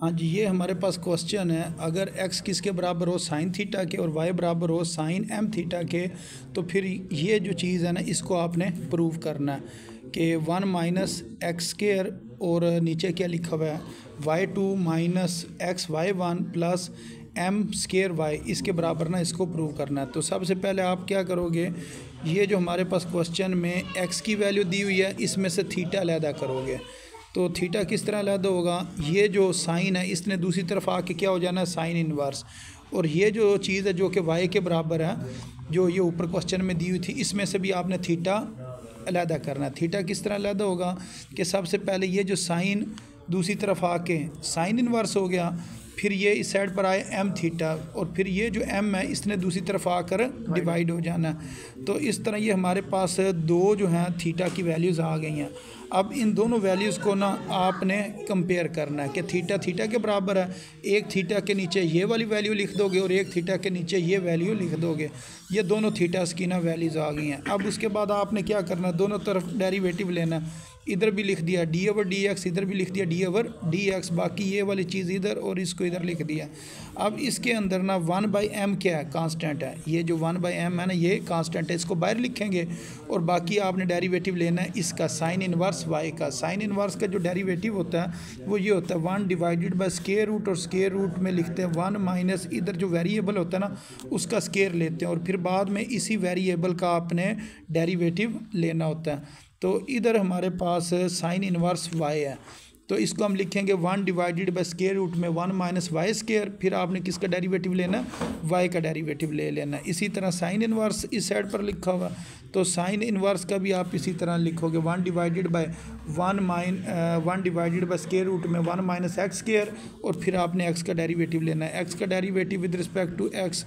हाँ जी, ये हमारे पास क्वेश्चन है, अगर x किसके बराबर हो साइन थीटा के और y बराबर हो साइन m थीटा के, तो फिर ये जो चीज़ है ना इसको आपने प्रूव करना है कि 1 माइनस एक्स स्केयर और नीचे क्या लिखा हुआ है y2 minus x y1 plus m square y, इसके बराबर ना इसको प्रूव करना है। तो सबसे पहले आप क्या करोगे, ये जो हमारे पास क्वेश्चन में x की वैल्यू दी हुई है इसमें से थीटा अलहदा करोगे। तो थीटा किस तरह अलहदा होगा, ये जो साइन है इसने दूसरी तरफ आके क्या हो जाना है साइन इनवर्स, और ये जो चीज़ है जो कि y के बराबर है जो ये ऊपर क्वेश्चन में दी हुई थी इसमें से भी आपने थीटा अलहदा करना है। थीटा किस तरह अलहदा होगा कि सबसे पहले ये जो साइन दूसरी तरफ आके साइन इनवर्स हो गया, फिर ये इस साइड पर आए m थीटा, और फिर ये जो m है इसने दूसरी तरफ आकर डिवाइड हो जाना। तो इस तरह ये हमारे पास दो जो हैं थीटा की वैल्यूज़ आ गई हैं। अब इन दोनों वैल्यूज़ को ना आपने कंपेयर करना है कि थीटा थीटा के बराबर है, एक थीटा के नीचे ये वाली वैल्यू लिख दोगे और एक थीटा के नीचे ये वैल्यू लिख दोगे। ये दोनों थीटास की ना वैल्यूज़ आ गई हैं। अब उसके बाद आपने क्या करना है, दोनों तरफ डेरिवेटिव लेना है। इधर भी लिख दिया डी ओवर डी एक्स, इधर भी लिख दिया डी ओवर डी एक्स, बाकी ये वाली चीज़ इधर और इसको इधर लिख दिया। अब इसके अंदर ना 1/m क्या है, कांस्टेंट है। ये जो 1/m है ना ये कांस्टेंट है, इसको बाहर लिखेंगे और बाकी आपने डेरिवेटिव लेना है इसका साइन इनवर्स y का। साइन इनवर्स का जो डेरिवेटिव होता है वो ये होता है 1 डिवाइडेड बाय स्क्वायर रूट, और स्क्वायर रूट में लिखते हैं 1 माइनस इधर जो वेरिएबल होता है ना उसका स्क्वायर लेते हैं और फिर बाद में इसी वेरिएबल का आपने डेरिवेटिव लेना होता है। तो इधर हमारे पास साइन इनवर्स y है, तो इसको हम लिखेंगे 1 डिवाइडेड बाय स्क्वायर रूट में 1 माइनस वाई स्क्वायर, फिर आपने किसका डेरिवेटिव लेना y का डेरिवेटिव ले लेना। इसी तरह साइन इनवर्स इस साइड पर लिखा हुआ, तो साइन इनवर्स का भी आप इसी तरह लिखोगे 1 divided by 1 divided by square root में 1 माइनस एक्स स्क्वायर, और फिर आपने x का डेरिवेटिव लेना है। x का derivative with respect to x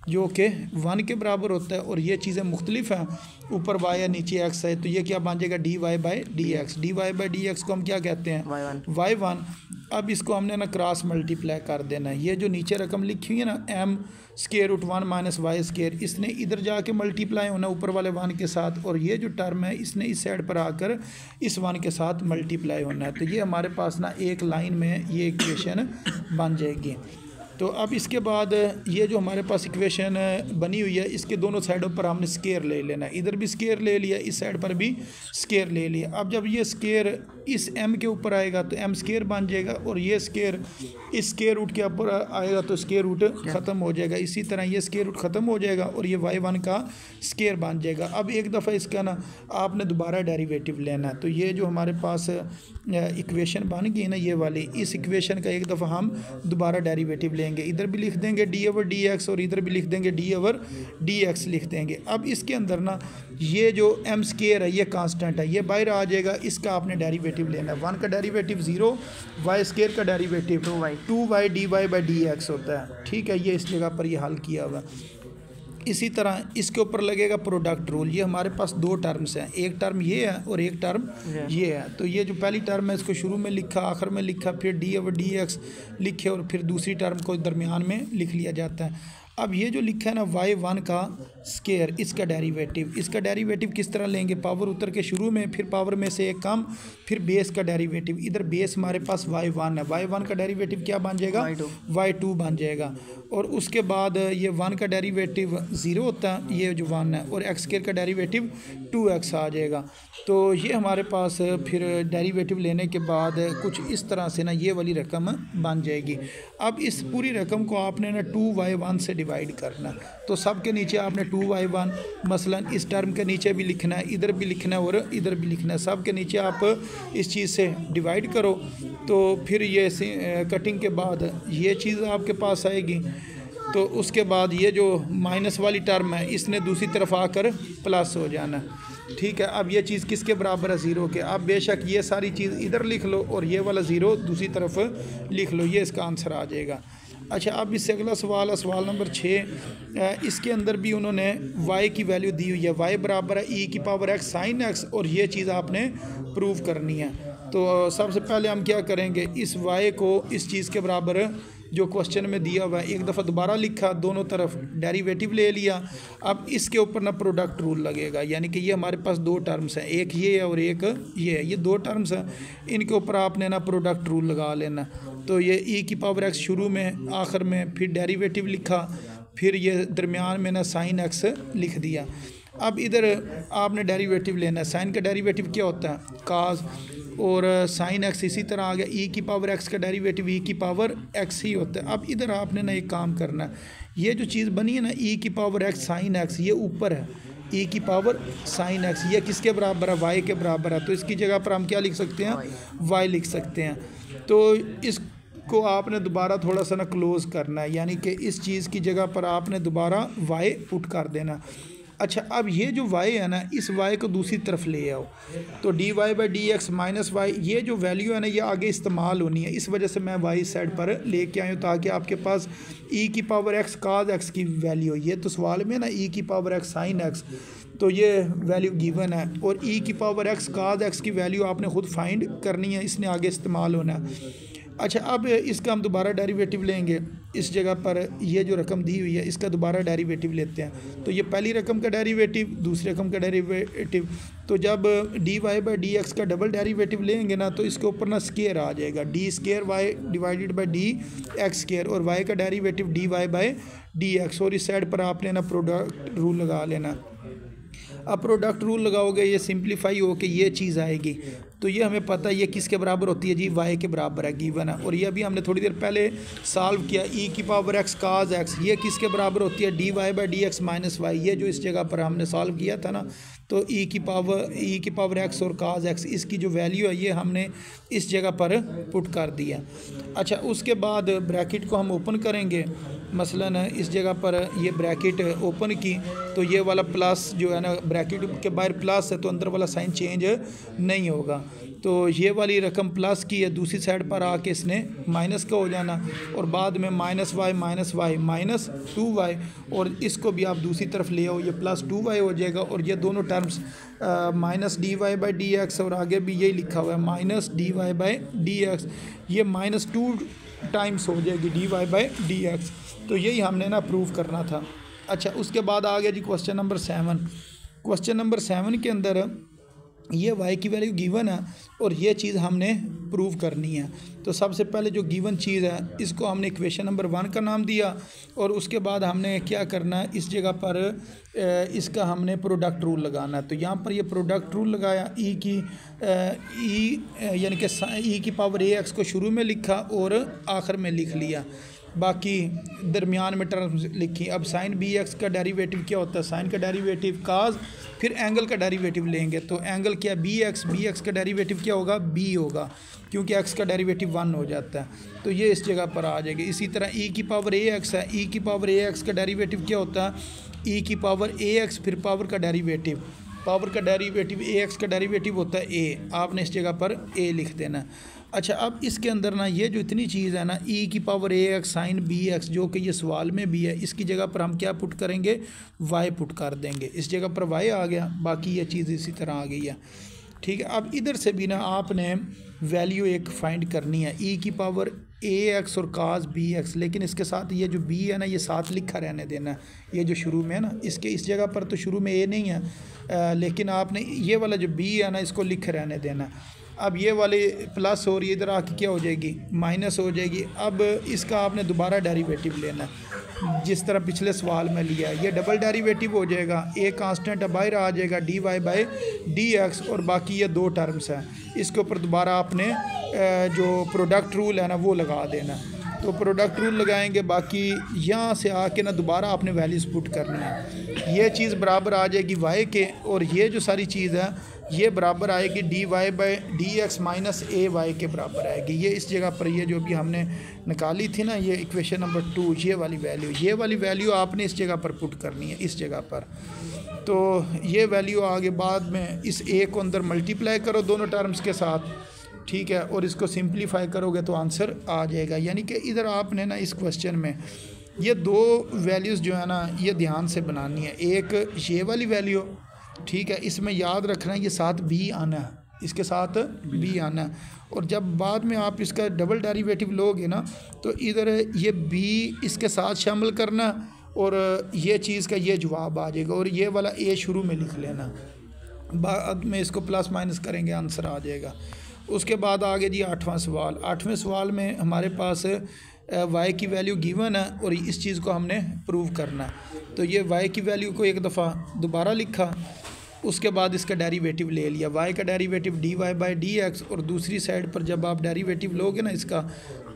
जो कि 1 के बराबर होता है, और ये चीज़ें मुख्तलिफ हैं, ऊपर y है नीचे x है, तो ये क्या बन जाएगा dy by D X. D Y by D X को हम क्या कहते हैं y1। अब इसको हमने ना क्रॉस मल्टीप्लाई कर देना है। ये जो नीचे रकम लिखी हुई है ना m square root 1 minus Y square, इसने इधर जाके मल्टीप्लाई होना ऊपर वाले 1 के साथ, और ये जो टर्म है इसने इस साइड पर आकर इस 1 के साथ मल्टीप्लाई होना है। तो ये हमारे पास ना एक लाइन में ये इक्वेशन बन जाएगी। तो अब इसके बाद ये जो हमारे पास इक्वेशन बनी हुई है इसके दोनों साइडों पर हमने स्क्वायर ले लेना है। इधर भी स्क्वायर ले लिया, इस साइड पर भी स्क्वायर ले लिया। अब जब ये स्क्वायर इस m के ऊपर आएगा तो m स्क्वायर बन जाएगा, और ये स्क्वायर इस स्क्वायर रूट के ऊपर आएगा तो स्क्वायर रूट ख़त्म हो जाएगा। इसी तरह ये स्क्वायर रूट ख़त्म हो जाएगा और ये y1 का स्क्वायर बन जाएगा। अब एक दफ़ा इसका ना आपने दोबारा डेरिवेटिव लेना है। तो ये जो हमारे पास इक्वेशन बन गई ना ये वाली, इस इक्वेशन का एक दफ़ा हम दोबारा डेरिवेटिव लेंगे। इधर भी लिख देंगे डी ओवर डी एक्स और इधर भी लिख देंगे डी ओवर डी एक्स लिख देंगे। अब इसके अंदर ना ये जो m स्क्वायर है ये कांस्टेंट है, ये बाहर आ जाएगा, इसका आपने डेरिवेटिव लेना है। 1 का डेरिवेटिव 0, y स्क्वायर का derivative 2y dy by D x होता है। ठीक है, ये इस जगह पर ये हल किया हुआ। इसी तरह इसके ऊपर लगेगा प्रोडक्ट रूल। ये हमारे पास दो टर्म्स हैं, एक टर्म ये है और एक टर्म ये है। तो ये जो पहली टर्म है इसको शुरू में लिखा, आखिर में लिखा, फिर डी ओवर डी एक्स लिखे और फिर दूसरी टर्म को दरमियान में लिख लिया जाता है। अब ये जो लिखा है ना y1 का स्क्वायर, इसका डेरिवेटिव किस तरह लेंगे, पावर उतर के शुरू में, फिर पावर में से एक कम, फिर बेस का डेरिवेटिव। इधर बेस हमारे पास y1 है, y1 का डेरिवेटिव क्या बन जाएगा y2 बन जाएगा, और उसके बाद ये 1 का डेरिवेटिव 0 होता है, ये जो 1 है, और x स्क्वायर का डेरिवेटिव 2x आ जाएगा। तो ये हमारे पास फिर डेरिवेटिव लेने के बाद कुछ इस तरह से ना ये वाली रकम बन जाएगी। अब इस पूरी रकम को आपने ना 2y1 से डिवाइड करना, तो सब के नीचे आपने 2y1 मसलन इस टर्म के नीचे भी लिखना है, इधर भी लिखना है और इधर भी लिखना है। सब के नीचे आप इस चीज़ से डिवाइड करो, तो फिर ये कटिंग के बाद ये चीज़ आपके पास आएगी। तो उसके बाद ये जो माइनस वाली टर्म है इसने दूसरी तरफ आकर प्लस हो जाना। ठीक है, अब ये चीज़ किसके बराबर है 0 के। अब बेशक ये सारी चीज़ इधर लिख लो और ये वाला 0 दूसरी तरफ लिख लो, ये इसका आंसर आ जाएगा। अच्छा, अब इससे अगला सवाल है सवाल नंबर 6। इसके अंदर भी उन्होंने y की वैल्यू दी हुई है, y बराबर है e की पावर x साइन x, और ये चीज़ आपने प्रूव करनी है। तो सबसे पहले हम क्या करेंगे, इस y को इस चीज़ के बराबर जो क्वेश्चन में दिया हुआ है एक दफ़ा दोबारा लिखा, दोनों तरफ डेरिवेटिव ले लिया। अब इसके ऊपर ना प्रोडक्ट रूल लगेगा, यानी कि ये हमारे पास दो टर्म्स हैं, एक ये है और एक ये है, ये दो टर्म्स हैं, इनके ऊपर आपने ना प्रोडक्ट रूल लगा लेना। तो ये e की पावर x शुरू में, आखिर में, फिर डेरिवेटिव लिखा, फिर ये दरमियान में ना sin x लिख दिया। अब इधर आपने डेरिवेटिव लेना है, साइन का डेरिवेटिव क्या होता है काज, और साइन एक्स इसी तरह आ गया, ई की पावर एक्स का डेरिवेटिव ई की पावर एक्स ही होता है। अब इधर आपने ना एक काम करना है, ये जो चीज़ बनी है ना ई की पावर एक्स साइन एक्स, ये ऊपर है ई की पावर साइन एक्स, ये किसके बराबर है, वाई के बराबर है। तो इसकी जगह पर हम क्या लिख सकते हैं, वाई लिख सकते हैं। तो इसको आपने दोबारा थोड़ा सा ना क्लोज़ करना है, यानी कि इस चीज़ की जगह पर आपने दोबारा वाई पुट कर देना। अच्छा, अब ये जो y है ना, इस y को दूसरी तरफ ले आओ, तो D Y by D X minus Y, ये जो वैल्यू है ना ये आगे इस्तेमाल होनी है, इस वजह से मैं y साइड पर लेके आया हूँ ताकि आपके पास e की पावर x काज x की वैल्यू, ये तो सवाल में ना e की पावर x साइन x, तो ये वैल्यू गिवन है, और e की पावर x काज x की वैल्यू आपने खुद फाइंड करनी है, इसने आगे इस्तेमाल होना है। अच्छा, अब इसका हम दोबारा डेरिवेटिव लेंगे, इस जगह पर ये जो रकम दी हुई है इसका दोबारा डेरिवेटिव लेते हैं। तो ये पहली रकम का डेरिवेटिव, दूसरी रकम का डेरिवेटिव, तो जब D Y by D X का डबल डेरिवेटिव लेंगे ना तो इसके ऊपर ना स्केयर आ जाएगा, D square Y divided by D X square, और वाई का derivative D Y by D X, और इस साइड पर आपने ना प्रोडक्ट रूल लगा लेना। अब प्रोडक्ट रूल लगाओगे ये सिंप्लीफाई हो के ये चीज़ आएगी, तो ये हमें पता है ये किसके बराबर होती है जी, y के बराबर है, गिवन है। और ये भी हमने थोड़ी देर पहले सॉल्व किया, e की पावर x काज x, ये किसके बराबर होती है, D Y by D X minus Y, ये जो इस जगह पर हमने सॉल्व किया था ना, तो e की पावर x और काज x, इसकी जो वैल्यू है ये हमने इस जगह पर पुट कर दिया। अच्छा, उसके बाद ब्रैकेट को हम ओपन करेंगे, मसलन इस जगह पर ये ब्रैकेट ओपन की, तो ये वाला प्लस जो है ना, ब्रैकेट के बाहर प्लस है तो अंदर वाला साइन चेंज नहीं होगा, तो ये वाली रकम प्लस की है, दूसरी साइड पर आके इसने माइनस का हो जाना, और बाद में माइनस वाई माइनस 2y, और इसको भी आप दूसरी तरफ ले आओ, ये प्लस 2y हो जाएगा, और ये दोनों terms minus D Y by D X, और आगे भी यही लिखा हुआ है minus D Y by D X, ये माइनस 2 टाइम्स हो जाएगी D Y by D X. तो यही हमने ना प्रूव करना था। अच्छा, उसके बाद आ गया जी क्वेश्चन नंबर 7। क्वेश्चन नंबर 7 के अंदर ये y की वैल्यू गिवन है और ये चीज़ हमने प्रूव करनी है। तो सबसे पहले जो गिवन चीज़ है इसको हमने इक्वेशन नंबर 1 का नाम दिया, और उसके बाद हमने क्या करना है, इस जगह पर इसका हमने प्रोडक्ट रूल लगाना है। तो यहाँ पर ये प्रोडक्ट रूल लगाया, यानी कि ई की पावर ए एक्स को शुरू में लिखा और आखिर में लिख लिया, बाकी दरमियान में टर्म्स लिखी। अब साइन बी एक्स का डेरिवेटिव क्या होता है, साइन का डेरिवेटिव काज, फिर एंगल का डेरिवेटिव लेंगे, तो एंगल क्या, बी एक्स का डेरिवेटिव क्या होगा, बी होगा, क्योंकि एक्स का डेरिवेटिव 1 हो जाता है, तो ये इस जगह पर आ जाएगी। इसी तरह ई की पावर ए एक्स है, ई की पावर ए एक्स का डेरिवेटिव क्या होता है, ई की पावर ए एक्स, फिर पावर का डेरिवेटिव ए एक्स का डेरिवेटिव होता है ए, आपने इस जगह पर ए लिख देना है। अच्छा, अब इसके अंदर ना ये जो इतनी चीज़ है ना, ई की पावर ए एक्स साइन बी एक्स, जो कि ये सवाल में भी है, इसकी जगह पर हम क्या पुट करेंगे, वाई पुट कर देंगे, इस जगह पर वाई आ गया, बाकी ये चीज़ इसी तरह आ गई है। ठीक है, अब इधर से भी ना आपने वैल्यू एक फाइंड करनी है, ई की पावर ए एक्स और काज बी एक्स, लेकिन इसके साथ ये जो बी है ना ये साथ लिखा रहने देना है, ये जो शुरू में है ना, इसके इस जगह पर तो शुरू में ए नहीं है, लेकिन आपने ये वाला जो बी है ना इसको लिख रहने देना है। अब ये वाली प्लस हो रही है, इधर आके क्या हो जाएगी, माइनस हो जाएगी। अब इसका आपने दोबारा डेरिवेटिव लेना है, जिस तरह पिछले सवाल में लिया है, ये डबल डेरिवेटिव हो जाएगा, ए कांस्टेंट बाहर आ जाएगा D Y by D X, और बाकी ये 2 टर्म्स हैं, इसके ऊपर दोबारा आपने जो प्रोडक्ट रूल है ना वो लगा देना। तो प्रोडक्ट रूल लगाएंगे, बाकी यहाँ से आके ना दोबारा आपने वैल्यूज़ पुट करनी है, ये चीज़ बराबर आ जाएगी वाई के, और ये जो सारी चीज़ है ये बराबर आएगी D Y by D X minus A Y के बराबर आएगी। ये इस जगह पर ये जो भी हमने निकाली थी ना, ये इक्वेशन नंबर 2, ये वाली वैल्यू आपने इस जगह पर पुट करनी है, इस जगह पर। तो ये वैल्यू आगे बाद में इस ए को अंदर मल्टीप्लाई करो दोनों टर्म्स के साथ, ठीक है, और इसको सिंप्लीफाई करोगे तो आंसर आ जाएगा। यानी कि इधर आपने ना इस क्वेश्चन में ये 2 वैल्यूज़ जो है ना ये ध्यान से बनानी है, एक ये वाली वैल्यू, ठीक है, इसमें याद रखना ये साथ बी आना है, इसके साथ बी आना है। और जब बाद में आप इसका डबल डेरिवेटिव लोगे ना तो इधर ये बी इसके साथ शामिल करना और ये चीज़ का ये जवाब आ जाएगा और ये वाला ए शुरू में लिख लेना, बाद में इसको प्लस माइनस करेंगे आंसर आ जाएगा। उसके बाद आगे जी 8वां सवाल। 8वें सवाल में हमारे पास y की वैल्यू गिवन है और इस चीज़ को हमने प्रूव करना है। तो ये y की वैल्यू को एक दफ़ा दोबारा लिखा, उसके बाद इसका डेरिवेटिव ले लिया, y का डेरिवेटिव dy/dx, और दूसरी साइड पर जब आप डेरिवेटिव लोगे ना इसका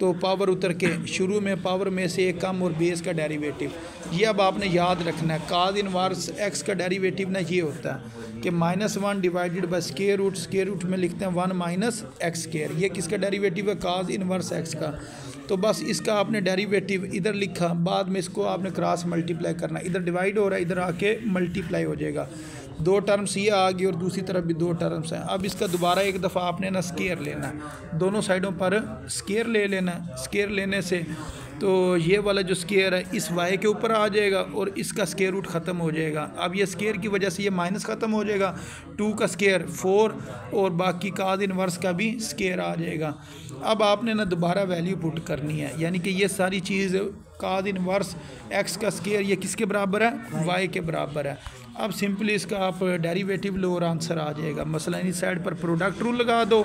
तो पावर उतर के शुरू में पावर में से एक कम और बेस का डेरिवेटिव, ये अब आपने याद रखना है। काज इनवर्स x का डेरिवेटिव ना ये होता है कि -1 डिवाइडेड बाय स्क्वायर रूट में लिखते हैं 1 - x²। ये किसका डेरिवेटिव है? काज इनवर्स x का। तो बस इसका आपने डेरिवेटिव इधर लिखा, बाद में इसको आपने क्रॉस मल्टीप्लाई करना, इधर डिवाइड हो रहा है इधर आके मल्टीप्लाई हो जाएगा। 2 टर्म्स ये आ गई और दूसरी तरफ भी 2 टर्म्स हैं। अब इसका दोबारा एक दफ़ा आपने ना स्केयर लेना है, दोनों साइडों पर स्केयर ले लेना। स्केयर लेने से तो ये वाला जो स्केयर है इस y के ऊपर आ जाएगा और इसका स्केयर रूट ख़त्म हो जाएगा। अब ये स्केयर की वजह से ये माइनस ख़त्म हो जाएगा, 2 का स्केयर 4 और बाकी काज इनवर्स का भी स्केयर आ जाएगा। अब आपने ना दोबारा वैल्यू पुट करनी है, यानी कि ये सारी चीज़ काज इनवर्स x का स्केयर ये किसके बराबर है? y के बराबर है। अब सिंपली इसका आप डेरिवेटिव लो और आंसर आ जाएगा। मसलन इस साइड पर प्रोडक्ट रूल लगा दो,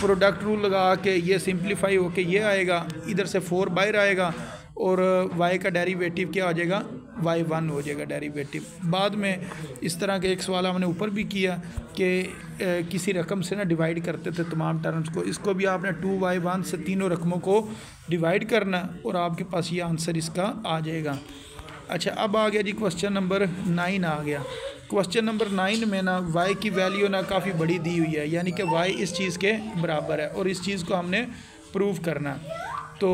प्रोडक्ट रूल लगा के ये सिंप्लीफाई होके ये आएगा, इधर से 4 बाहर आएगा और y का डेरिवेटिव क्या आ जाएगा? y1 हो जाएगा डेरिवेटिव। बाद में इस तरह के एक सवाल हमने ऊपर भी किया कि किसी रकम से ना डिवाइड करते थे तमाम टर्म्स को, इसको भी आपने 2y1 से तीनों रकमों को डिवाइड करना और आपके पास ये आंसर इसका आ जाएगा। अच्छा, अब आ गया जी क्वेश्चन नंबर 9 आ गया। क्वेश्चन नंबर 9 में ना y की वैल्यू ना काफ़ी बड़ी दी हुई है, यानी कि y इस चीज़ के बराबर है और इस चीज़ को हमने प्रूव करना। तो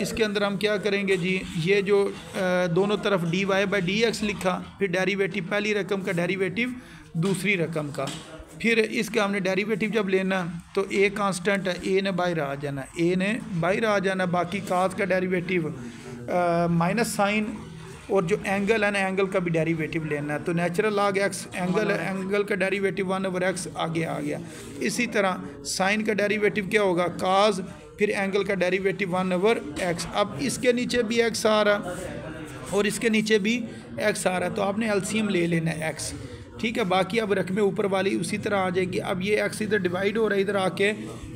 इसके अंदर हम क्या करेंगे जी, ये जो दोनों तरफ dy/dx लिखा, फिर डेरिवेटिव पहली रकम का डेरिवेटिव दूसरी रकम का, फिर इसका हमने डेरिवेटिव जब लेना तो a कांस्टेंट है, a ने बाहर आ जाना, a ने बाहर आ जाना, बाकी काज का डेरिवेटिव माइनस साइन और जो एंगल है ना एंगल का भी डेरिवेटिव लेना है। तो नेचुरल log x एंगल है, एंगल का डेरिवेटिव 1/x आगे आ गया। इसी तरह साइन का डेरिवेटिव क्या होगा? काज, फिर एंगल का डेरिवेटिव 1/x। अब इसके नीचे भी x आ रहा और इसके नीचे भी x आ रहा है, तो आपने एलसीएम ले लेना है x, ठीक है। बाकी अब रकमें ऊपर वाली उसी तरह आ जाएगी। अब ये x इधर डिवाइड हो रहा है, इधर आके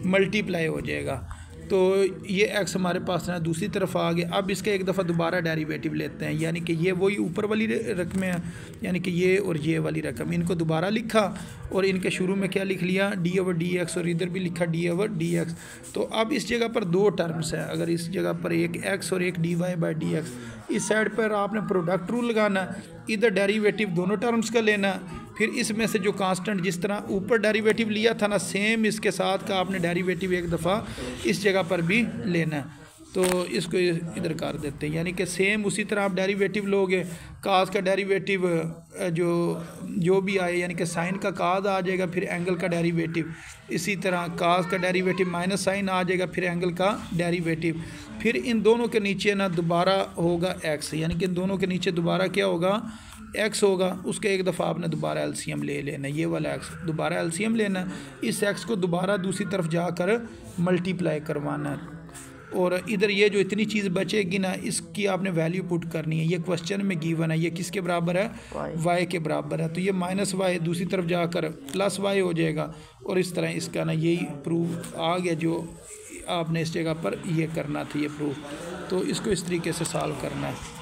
मल्टीप्लाई हो जाएगा, तो ये x हमारे पास ना दूसरी तरफ आ गया। अब इसका एक दफ़ा दोबारा डेरिवेटिव लेते हैं, यानी कि ये वही ऊपर वाली रकमें हैं, यानी कि ये और ये वाली रकम, इनको दोबारा लिखा और इनके शुरू में क्या लिख लिया? d/dx, और इधर भी लिखा d/dx। तो अब इस जगह पर 2 टर्म्स है, अगर इस जगह पर एक x और एक dy/dx, इस साइड पर आपने प्रोडक्ट रूल लगाना, इधर डेरिवेटिव दोनों टर्म्स का लेना, फिर इसमें से जो कांस्टेंट जिस तरह ऊपर डेरिवेटिव लिया था ना सेम इसके साथ का आपने डेरिवेटिव एक दफ़ा इस जगह पर भी लेना। तो इसको इधर कर देते हैं, यानी कि सेम उसी तरह आप डेरिवेटिव लोगे, काज का डेरिवेटिव जो भी आए, यानी कि साइन का काज आ जाएगा, फिर एंगल का डेरिवेटिव, इसी तरह काज का डेरिवेटिव माइनस साइन आ जाएगा, फिर एंगल का डेरिवेटिव, फिर इन दोनों के नीचे ना दोबारा होगा x, यानी कि इन दोनों के नीचे दोबारा क्या होगा? x होगा। उसके एक दफ़ा आपने दोबारा एलसीएम ले लेना, ये वाला x दोबारा एलसीएम लेना, इस x को दोबारा दूसरी तरफ जाकर मल्टीप्लाई करवाना, और इधर ये जो इतनी चीज़ बचेगी ना इसकी आपने वैल्यू पुट करनी है। ये क्वेश्चन में गिवन है, ये किसके बराबर है? y के बराबर है। तो ये -y दूसरी तरफ जाकर +y हो जाएगा, और इस तरह इसका ना यही प्रूफ आ गया जो आपने इस जगह पर ये करना था, ये प्रूफ। तो इसको इस तरीके से सॉल्व करना है।